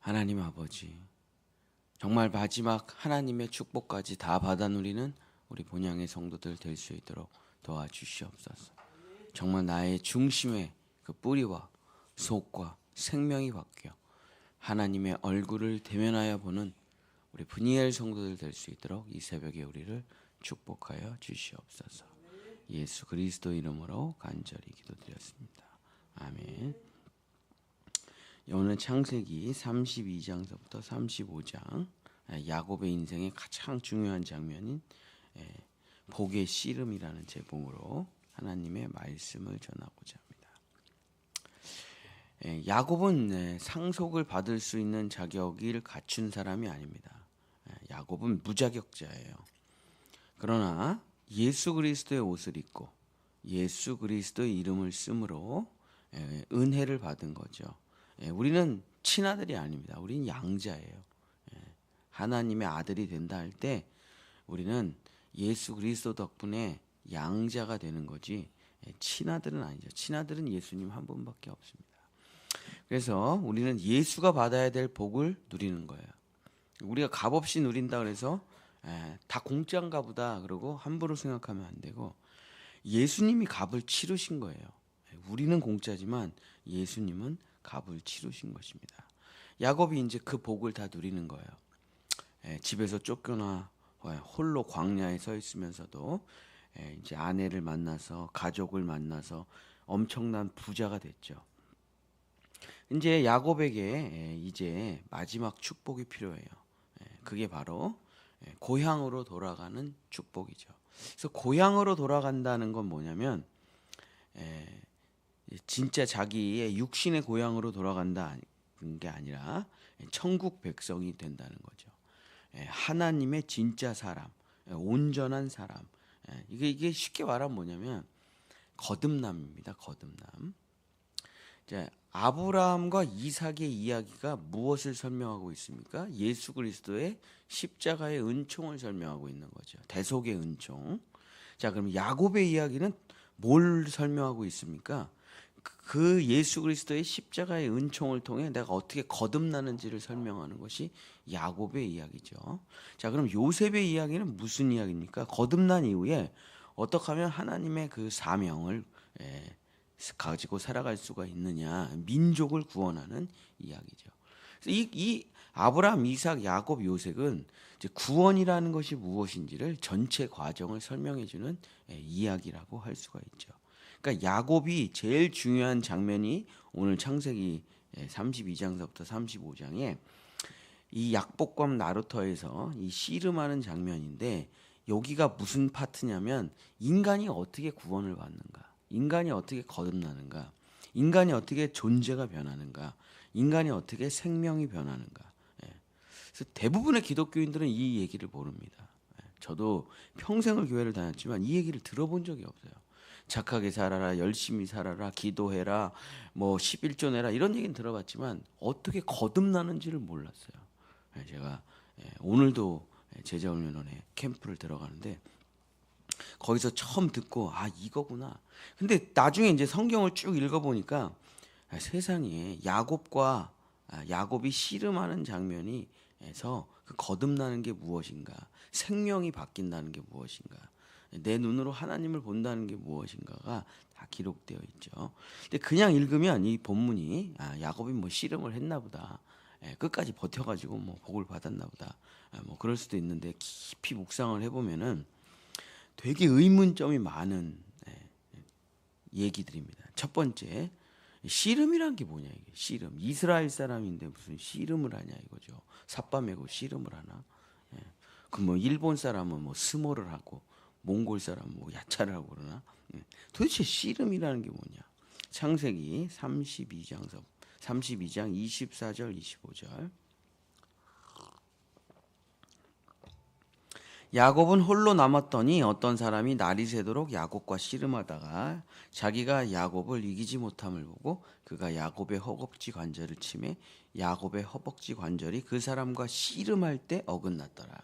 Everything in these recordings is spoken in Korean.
하나님 아버지, 정말 마지막 하나님의 축복까지 다 받아 누리는 우리 본향의 성도들 될 수 있도록 도와주시옵소서. 정말 나의 중심의 그 뿌리와 속과 생명이 바뀌어 하나님의 얼굴을 대면하여 보는 우리 분이엘 성도들 될 수 있도록 이 새벽에 우리를 축복하여 주시옵소서. 예수 그리스도 이름으로 간절히 기도드렸습니다. 아멘. 오늘 창세기 32장서부터 35장 야곱의 인생의 가장 중요한 장면인 복의 씨름이라는 제목으로 하나님의 말씀을 전하고자 합니다. 야곱은 상속을 받을 수 있는 자격을 갖춘 사람이 아닙니다. 야곱은 무자격자예요. 그러나 예수 그리스도의 옷을 입고 예수 그리스도의 이름을 쓰므로 은혜를 받은 거죠. 우리는 친아들이 아닙니다. 우리는 양자예요. 하나님의 아들이 된다 할 때 우리는 예수 그리스도 덕분에 양자가 되는 거지 친아들은 아니죠. 친아들은 예수님 한 분밖에 없습니다. 그래서 우리는 예수가 받아야 될 복을 누리는 거예요. 우리가 값없이 누린다 그래서 다 공짜인가 보다 그러고 함부로 생각하면 안 되고 예수님이 값을 치르신 거예요. 우리는 공짜지만 예수님은 값을 치르신 것입니다. 야곱이 이제 그 복을 다 누리는 거예요. 집에서 쫓겨나 홀로 광야에 서 있으면서도 이제 아내를 만나서 가족을 만나서 엄청난 부자가 됐죠. 이제 야곱에게 이제 마지막 축복이 필요해요. 그게 바로 고향으로 돌아가는 축복이죠. 그래서 고향으로 돌아간다는 건 뭐냐면 진짜 자기의 육신의 고향으로 돌아간다는 게 아니라 천국 백성이 된다는 거죠. 하나님의 진짜 사람, 온전한 사람. 이게 쉽게 말하면 뭐냐면 거듭남입니다. 거듭남. 이제 아브라함과 이삭의 이야기가 무엇을 설명하고 있습니까? 예수 그리스도의 십자가의 은총을 설명하고 있는 거죠. 대속의 은총. 자, 그럼 야곱의 이야기는 뭘 설명하고 있습니까? 그 예수 그리스도의 십자가의 은총을 통해 내가 어떻게 거듭나는지를 설명하는 것이 야곱의 이야기죠. 자, 그럼 요셉의 이야기는 무슨 이야기입니까? 거듭난 이후에 어떻게 하면 하나님의 그 사명을 가지고 살아갈 수가 있느냐, 민족을 구원하는 이야기죠. 그래서 이 아브라함, 이삭, 야곱, 요셉은 이제 구원이라는 것이 무엇인지를 전체 과정을 설명해주는 이야기라고 할 수가 있죠. 그러니까 야곱이 제일 중요한 장면이 오늘 창세기 32장서부터 35장에 이 약복과 나루터에서 이 씨름하는 장면인데 여기가 무슨 파트냐면 인간이 어떻게 구원을 받는가, 인간이 어떻게 거듭나는가, 인간이 어떻게 존재가 변하는가, 인간이 어떻게 생명이 변하는가. 그래서 대부분의 기독교인들은 이 얘기를 모릅니다. 저도 평생을 교회를 다녔지만 이 얘기를 들어본 적이 없어요. 착하게 살아라, 열심히 살아라, 기도해라, 뭐 11조 내라 이런 얘기는 들어봤지만 어떻게 거듭나는지를 몰랐어요. 제가 오늘도 제자훈련원에 캠프를 들어가는데 거기서 처음 듣고 아 이거구나. 근데 나중에 이제 성경을 쭉 읽어보니까 세상에 야곱이 씨름하는 장면이에서 그 거듭나는 게 무엇인가, 생명이 바뀐다는 게 무엇인가, 내 눈으로 하나님을 본다는 게 무엇인가가 다 기록되어 있죠. 근데 그냥 읽으면 이 본문이 야곱이 뭐 씨름을 했나 보다, 끝까지 버텨가지고 뭐 복을 받았나 보다, 뭐 그럴 수도 있는데 깊이 묵상을 해보면은 되게 의문점이 많은 얘기들입니다. 첫 번째, 씨름이란 게 뭐냐 이게 씨름. 이스라엘 사람인데 무슨 씨름을 하냐 이거죠. 삿바 메고 씨름을 하나? 그 뭐 일본 사람은 뭐 스모를 하고 몽골 사람은 뭐 야차를 하고 그러나? 도대체 씨름이라는 게 뭐냐? 창세기 32장 24절 25절. 야곱은 홀로 남았더니 어떤 사람이 날이 새도록 야곱과 씨름하다가 자기가 야곱을 이기지 못함을 보고 그가 야곱의 허벅지 관절을 치매 야곱의 허벅지 관절이 그 사람과 씨름할 때 어긋났더라.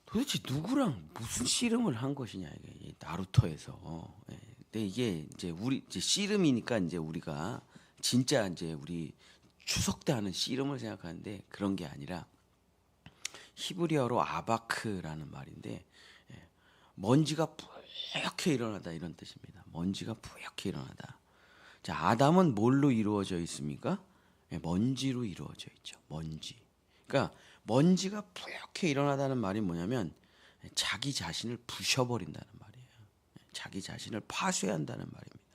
도대체 누구랑 무슨 씨름을 한 것이냐 이게 나루토에서. 근데 이게 이제 우리 이제 씨름이니까 이제 우리가 진짜 이제 우리 추석 때 하는 씨름을 생각하는데 그런 게 아니라 히브리어로 아바크라는 말인데 먼지가 뿌옇게 일어나다 이런 뜻입니다. 먼지가 뿌옇게 일어나다. 자, 아담은 뭘로 이루어져 있습니까? 먼지로 이루어져 있죠. 먼지. 그러니까 먼지가 뿌옇게 일어나다는 말이 뭐냐면 자기 자신을 부셔버린다는 말이에요. 자기 자신을 파쇄한다는 말입니다.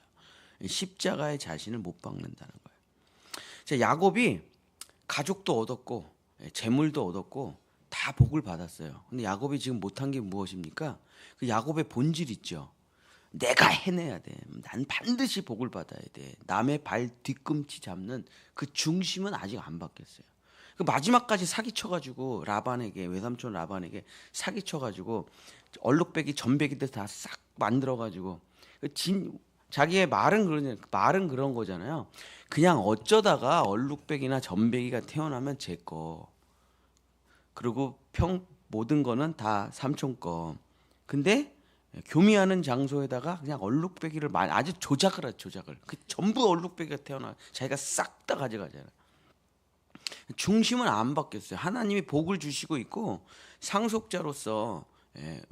십자가에 자신을 못 박는다는 거예요. 자, 야곱이 가족도 얻었고 재물도 얻었고 다 복을 받았어요. 근데 야곱이 지금 못한 게 무엇입니까? 그 야곱의 본질 있죠. 내가 해내야 돼. 난 반드시 복을 받아야 돼. 남의 발 뒤꿈치 잡는 그 중심은 아직 안 바뀌었어요. 그 마지막까지 사기쳐가지고 라반에게, 외삼촌 라반에게 사기쳐가지고 얼룩배기 전배기들 다 싹 만들어가지고 자기의 말은 그런 거잖아요. 그냥 어쩌다가 얼룩배기나 전배기가 태어나면 제 거. 그리고 모든 거는 다 삼촌 거. 근데 교미하는 장소에다가 그냥 얼룩배기를 아주 조작을. 그 전부 얼룩배기가 태어나 자기가 싹 다 가져가잖아요. 중심은 안 바뀌었어요. 하나님이 복을 주시고 있고 상속자로서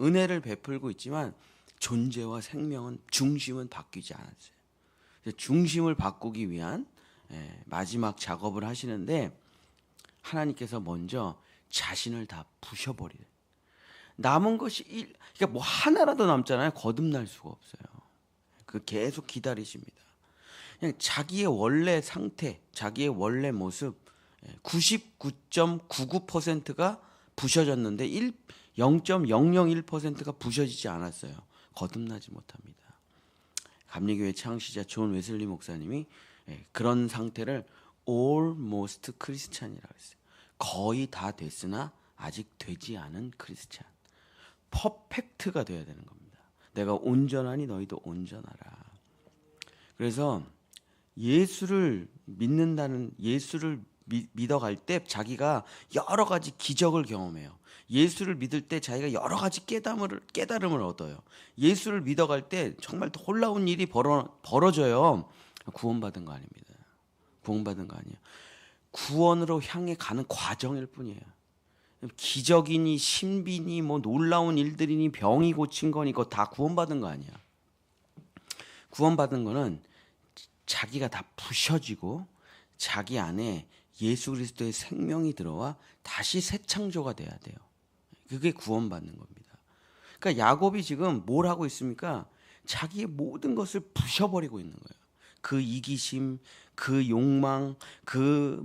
은혜를 베풀고 있지만 존재와 생명은 중심은 바뀌지 않았어요. 중심을 바꾸기 위한 마지막 작업을 하시는데 하나님께서 먼저 자신을 다 부셔버리는. 남은 것이 그러니까 뭐 하나라도 남잖아요. 거듭날 수가 없어요. 그 계속 기다리십니다. 그냥 자기의 원래 상태, 자기의 원래 모습 99.99%가 부셔졌는데 0.001%가 부셔지지 않았어요. 거듭나지 못합니다. 감리교회 창시자 존 웨슬리 목사님이 그런 상태를 almost 크리스찬이라고 했어요. 거의 다 됐으나 아직 되지 않은 크리스찬. 퍼펙트가 돼야 되는 겁니다. 내가 온전하니 너희도 온전하라. 그래서 예수를 믿어갈 때 자기가 여러 가지 기적을 경험해요. 예수를 믿을 때 자기가 여러 가지 깨달음을 얻어요. 예수를 믿어갈 때 정말 놀라운 일이 벌어져요. 구원받은 거 아닙니다. 구원받은 거 아니에요. 구원으로 향해 가는 과정일 뿐이에요. 기적이니 신비니 뭐 놀라운 일들이니 병이 고친 거니 그거 다 구원받은 거 아니야. 구원받은 거는 자기가 다 부셔지고 자기 안에 예수 그리스도의 생명이 들어와 다시 새 창조가 돼야 돼요. 그게 구원받는 겁니다. 그러니까 야곱이 지금 뭘 하고 있습니까? 자기의 모든 것을 부셔버리고 있는 거예요. 그 이기심, 그 욕망, 그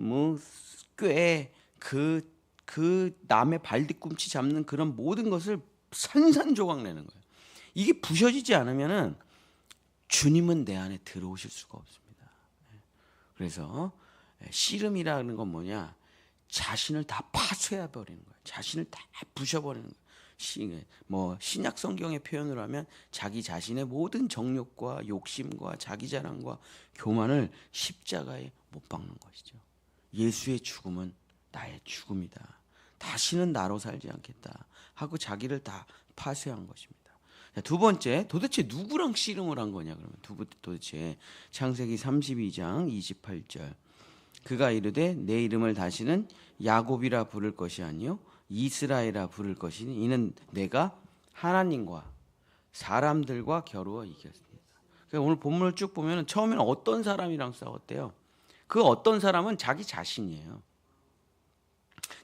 남의 발뒤꿈치 잡는 그런 모든 것을 산산조각 내는 거예요. 이게 부셔지지 않으면은 주님은 내 안에 들어오실 수가 없습니다. 그래서 씨름이라는 건 뭐냐? 자신을 다 파쇄해 버리는 거예요. 자신을 다 부셔버리는 거예요. 신약 성경의 표현을 하면 자기 자신의 모든 정욕과 욕심과 자기 자랑과 교만을 십자가에 못 박는 것이죠. 예수의 죽음은 나의 죽음이다. 다시는 나로 살지 않겠다 하고 자기를 다 파쇄한 것입니다. 자, 두 번째, 도대체 누구랑 씨름을 한 거냐? 그러면 도대체 창세기 32장 28절. 그가 이르되 내 이름을 다시는 야곱이라 부를 것이 아니요 이스라엘이라 부를 것이니 이는 내가 하나님과 사람들과 겨루어 이겼습니다. 그러니까 오늘 본문을 쭉 보면 처음에는 어떤 사람이랑 싸웠대요. 그 어떤 사람은 자기 자신이에요.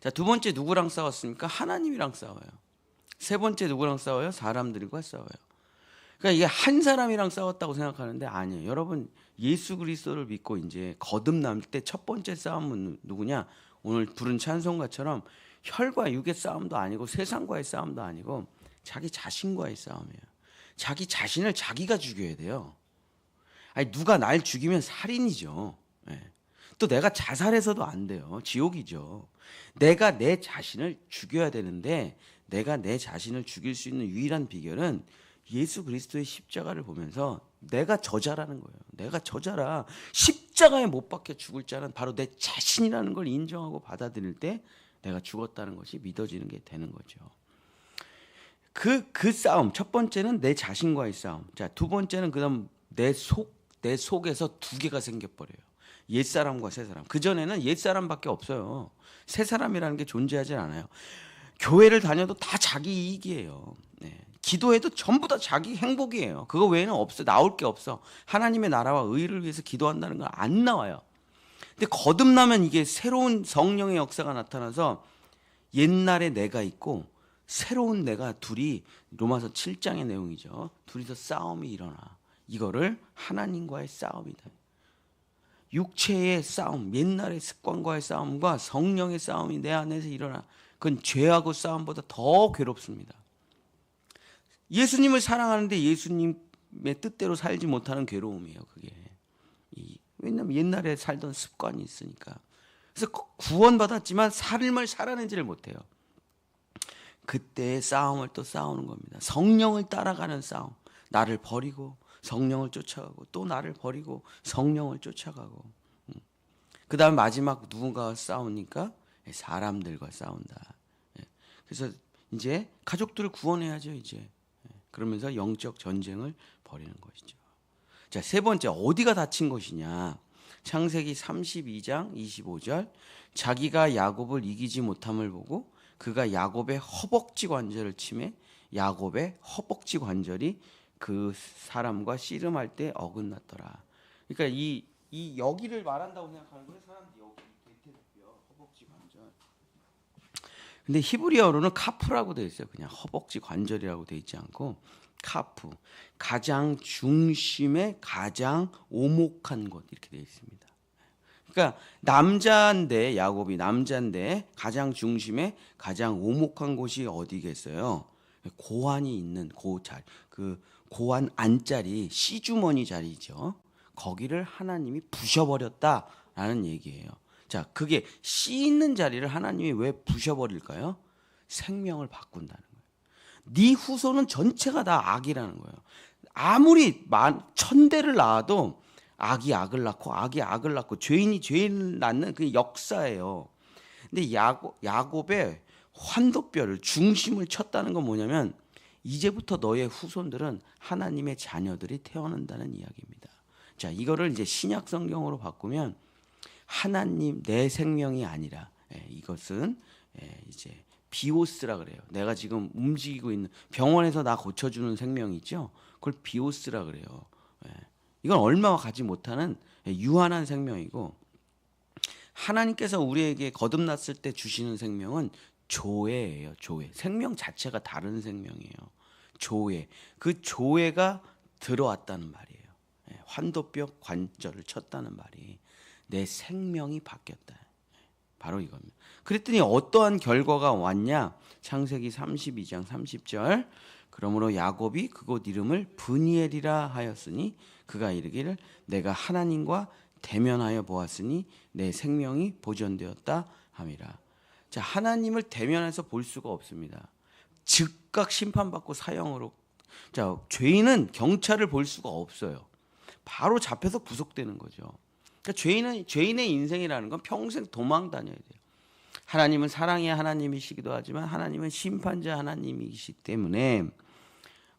자, 두 번째 누구랑 싸웠습니까? 하나님이랑 싸워요. 세 번째 누구랑 싸워요? 사람들과 싸워요. 그러니까 이게 한 사람이랑 싸웠다고 생각하는데 아니에요. 여러분 예수 그리스도를 믿고 이제 거듭날 때 첫 번째 싸움은 누구냐? 오늘 부른 찬송가처럼 혈과 육의 싸움도 아니고 세상과의 싸움도 아니고 자기 자신과의 싸움이에요. 자기 자신을 자기가 죽여야 돼요. 아니 누가 날 죽이면 살인이죠. 또 내가 자살해서도 안 돼요. 지옥이죠. 내가 내 자신을 죽여야 되는데 내가 내 자신을 죽일 수 있는 유일한 비결은 예수 그리스도의 십자가를 보면서 내가 저자라는 거예요. 내가 저자라. 십자가에 못 박혀 죽을 자는 바로 내 자신이라는 걸 인정하고 받아들일 때 내가 죽었다는 것이 믿어지는 게 되는 거죠. 그 싸움, 첫 번째는 내 자신과의 싸움. 자, 두 번째는 그다음 내 속에서 두 개가 생겨버려요. 옛사람과 새사람. 그전에는 옛사람밖에 없어요. 새사람이라는 게 존재하지 않아요. 교회를 다녀도 다 자기 이익이에요. 네. 기도해도 전부 다 자기 행복이에요. 그거 외에는 없어. 나올 게 없어. 하나님의 나라와 의를 위해서 기도한다는 건 안 나와요. 근데 거듭나면 이게 새로운 성령의 역사가 나타나서 옛날에 내가 있고 새로운 내가 둘이 로마서 7장의 내용이죠. 둘이서 싸움이 일어나. 이거를 하나님과의 싸움이다. 육체의 싸움, 옛날의 습관과의 싸움과 성령의 싸움이 내 안에서 일어나. 그건 죄하고 싸움보다 더 괴롭습니다. 예수님을 사랑하는데 예수님의 뜻대로 살지 못하는 괴로움이에요. 그게. 왜냐하면 옛날에 살던 습관이 있으니까. 그래서 구원받았지만 삶을 살아내지를 못해요. 그때의 싸움을 또 싸우는 겁니다. 성령을 따라가는 싸움. 나를 버리고 성령을 쫓아가고 또 나를 버리고 성령을 쫓아가고. 그 다음 마지막 누군가와 싸우니까 사람들과 싸운다. 그래서 이제 가족들을 구원해야죠. 이제 그러면서 영적 전쟁을 벌이는 것이죠. 자, 세 번째 어디가 다친 것이냐. 창세기 32장 25절 자기가 야곱을 이기지 못함을 보고 그가 야곱의 허벅지 관절을 치매 야곱의 허벅지 관절이 그 사람과 씨름할 때 어긋났더라. 그러니까 이 여기를 말한다고 생각하는 거예요. 사람들이 여기 대퇴뼈 허벅지 관절. 근데 히브리어로는 카프라고 되어 있어요. 그냥 허벅지 관절이라고 되어 있지 않고 카프. 가장 중심에 가장 오목한 곳 이렇게 되어 있습니다. 그러니까 남자인데 야곱이 남자인데 가장 중심에 가장 오목한 곳이 어디겠어요? 고환이 있는 자리, 그 고환 안자리 씨주머니 자리죠. 거기를 하나님이 부셔버렸다라는 얘기예요. 자, 그게 씨 있는 자리를 하나님이 왜 부셔버릴까요? 생명을 바꾼다는 거예요. 네 후손은 전체가 다 악이라는 거예요. 아무리 천대를 낳아도 악이 악을 낳고 악이 악을 낳고 죄인이 죄인을 낳는 그 역사예요. 근데 야곱의 환도뼈를 중심을 쳤다는 건 뭐냐면 이제부터 너의 후손들은 하나님의 자녀들이 태어난다는 이야기입니다. 자, 이거를 이제 신약 성경으로 바꾸면 하나님 내 생명이 아니라 이것은 이제 비오스라 그래요. 내가 지금 움직이고 있는 병원에서 나 고쳐주는 생명이 있죠. 그걸 비오스라 그래요. 이건 얼마와 가지 못하는 유한한 생명이고 하나님께서 우리에게 거듭났을 때 주시는 생명은 조회예요. 조회. 생명 자체가 다른 생명이에요. 조회. 그 조회가 들어왔다는 말이에요. 환도뼈 관절을 쳤다는 말이 내 생명이 바뀌었다. 바로 이겁니다. 그랬더니 어떠한 결과가 왔냐? 창세기 32장 30절 그러므로 야곱이 그곳 이름을 브니엘이라 하였으니 그가 이르기를 내가 하나님과 대면하여 보았으니 내 생명이 보존되었다 함이라. 자, 하나님을 대면해서 볼 수가 없습니다. 즉각 심판받고 사형으로. 자, 죄인은 경찰을 볼 수가 없어요. 바로 잡혀서 구속되는 거죠. 그러니까 죄인의 인생이라는 건 평생 도망 다녀야 돼요. 하나님은 사랑의 하나님이시기도 하지만 하나님은 심판자 하나님이시기 때문에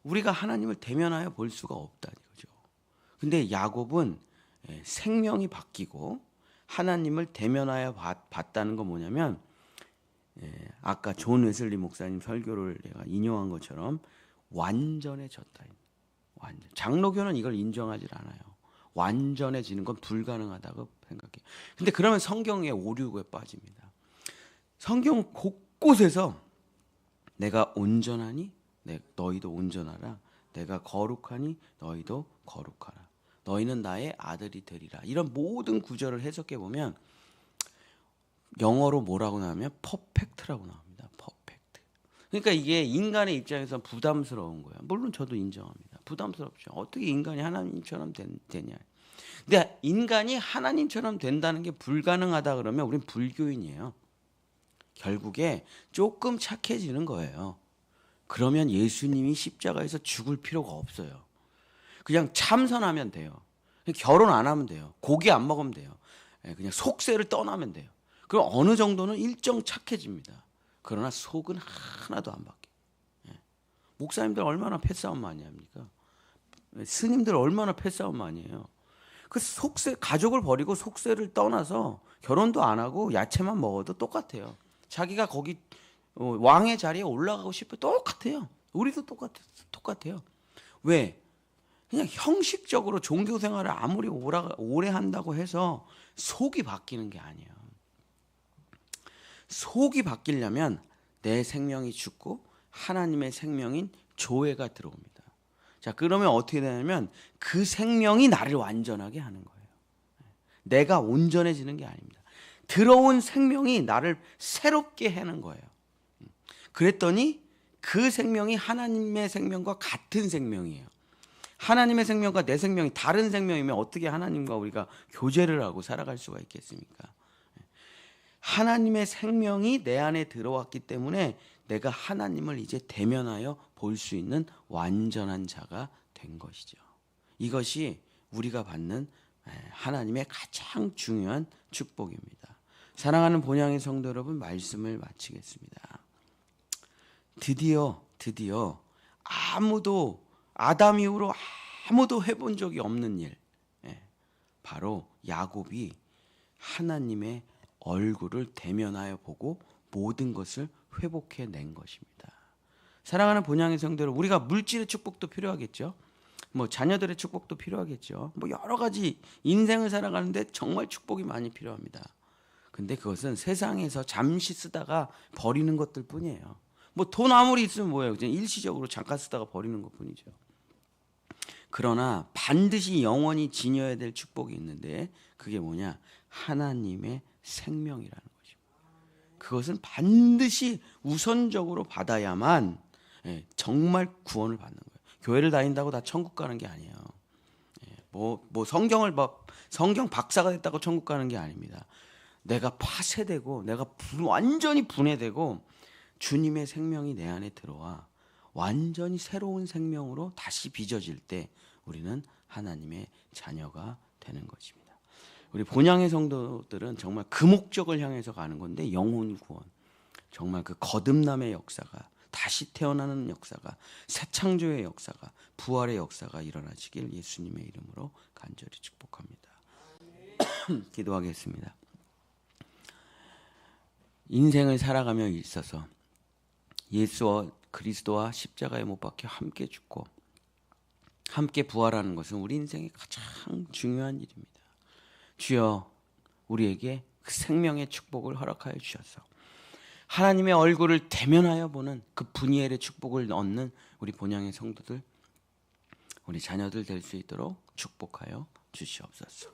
우리가 하나님을 대면하여 볼 수가 없다는 거죠. 근데 야곱은 생명이 바뀌고 하나님을 대면하여 봤다는 건 뭐냐면 아까 존 웨슬리 목사님 설교를 내가 인용한 것처럼 완전해졌다. 완전. 장로교는 이걸 인정하지 않아요. 완전해지는 건 불가능하다고 생각해요. 근데 그러면 성경의 오류에 빠집니다. 성경 곳곳에서 내가 온전하니 너희도 온전하라. 내가 거룩하니 너희도 거룩하라. 너희는 나의 아들이 되리라. 이런 모든 구절을 해석해 보면 영어로 뭐라고 나오면 퍼펙트라고 나옵니다. 퍼펙트. 그러니까 이게 인간의 입장에서 부담스러운 거예요. 물론 저도 인정합니다. 부담스럽죠. 어떻게 인간이 하나님처럼 되냐. 근데 인간이 하나님처럼 된다는 게 불가능하다 그러면 우린 불교인이에요. 결국에 조금 착해지는 거예요. 그러면 예수님이 십자가에서 죽을 필요가 없어요. 그냥 참선하면 돼요. 결혼 안 하면 돼요. 고기 안 먹으면 돼요. 그냥 속세를 떠나면 돼요. 그럼 어느 정도는 일정 착해집니다. 그러나 속은 하나도 안 바뀌어요. 목사님들 얼마나 패싸움 많이 합니까? 스님들 얼마나 패싸움 많이 해요. 그 속세 가족을 버리고 속세를 떠나서 결혼도 안 하고 야채만 먹어도 똑같아요. 자기가 거기 왕의 자리에 올라가고 싶어 똑같아요. 우리도 똑같아요. 왜? 그냥 형식적으로 종교 생활을 아무리 오래 한다고 해서 속이 바뀌는 게 아니에요. 속이 바뀌려면 내 생명이 죽고 하나님의 생명인 조회가 들어옵니다. 자, 그러면 어떻게 되냐면 그 생명이 나를 완전하게 하는 거예요. 내가 온전해지는 게 아닙니다. 들어온 생명이 나를 새롭게 하는 거예요. 그랬더니 그 생명이 하나님의 생명과 같은 생명이에요. 하나님의 생명과 내 생명이 다른 생명이면 어떻게 하나님과 우리가 교제를 하고 살아갈 수가 있겠습니까? 하나님의 생명이 내 안에 들어왔기 때문에 내가 하나님을 이제 대면하여 볼 수 있는 완전한 자가 된 것이죠. 이것이 우리가 받는 하나님의 가장 중요한 축복입니다. 사랑하는 본향의 성도 여러분, 말씀을 마치겠습니다. 드디어 아무도 아담 이후로 아무도 해본 적이 없는 일, 바로 야곱이 하나님의 얼굴을 대면하여 보고 모든 것을 회복해 낸 것입니다. 사랑하는 본향의 성도 여러분, 우리가 물질의 축복도 필요하겠죠. 뭐 자녀들의 축복도 필요하겠죠. 뭐 여러 가지 인생을 살아가는데 정말 축복이 많이 필요합니다. 근데 그것은 세상에서 잠시 쓰다가 버리는 것들 뿐이에요. 뭐 돈 아무리 있으면 뭐예요? 그냥 일시적으로 잠깐 쓰다가 버리는 것뿐이죠. 그러나 반드시 영원히 지녀야 될 축복이 있는데 그게 뭐냐? 하나님의 생명이라는 것입니다. 그것은 반드시 우선적으로 받아야만 정말 구원을 받는 거예요. 교회를 다닌다고 다 천국 가는 게 아니에요. 뭐 성경 박사가 됐다고 천국 가는 게 아닙니다. 내가 파쇄되고 내가 완전히 분해되고 주님의 생명이 내 안에 들어와 완전히 새로운 생명으로 다시 빚어질 때 우리는 하나님의 자녀가 되는 것입니다. 우리 본향의 성도들은 정말 그 목적을 향해서 가는 건데, 영혼 구원, 정말 그 거듭남의 역사가, 다시 태어나는 역사가, 새 창조의 역사가, 부활의 역사가 일어나시길 예수님의 이름으로 간절히 축복합니다. 기도하겠습니다. 인생을 살아가며 있어서 예수와 그리스도와 십자가에 못 박혀 함께 죽고 함께 부활하는 것은 우리 인생의 가장 중요한 일입니다. 주여, 우리에게 그 생명의 축복을 허락하여 주셔서 하나님의 얼굴을 대면하여 보는 그 분이엘의 축복을 얻는 우리 본향의 성도들, 우리 자녀들 될 수 있도록 축복하여 주시옵소서.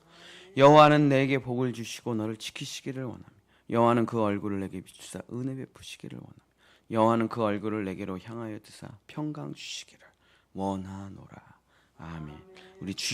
여호와는 내게 복을 주시고 너를 지키시기를 원하며 여호와는 그 얼굴을 내게 비추사 은혜 베푸시기를 원하며 여호와는 그 얼굴을 내게로 향하여 드사 평강 주시기를 원하노라. 아멘. 우리 주여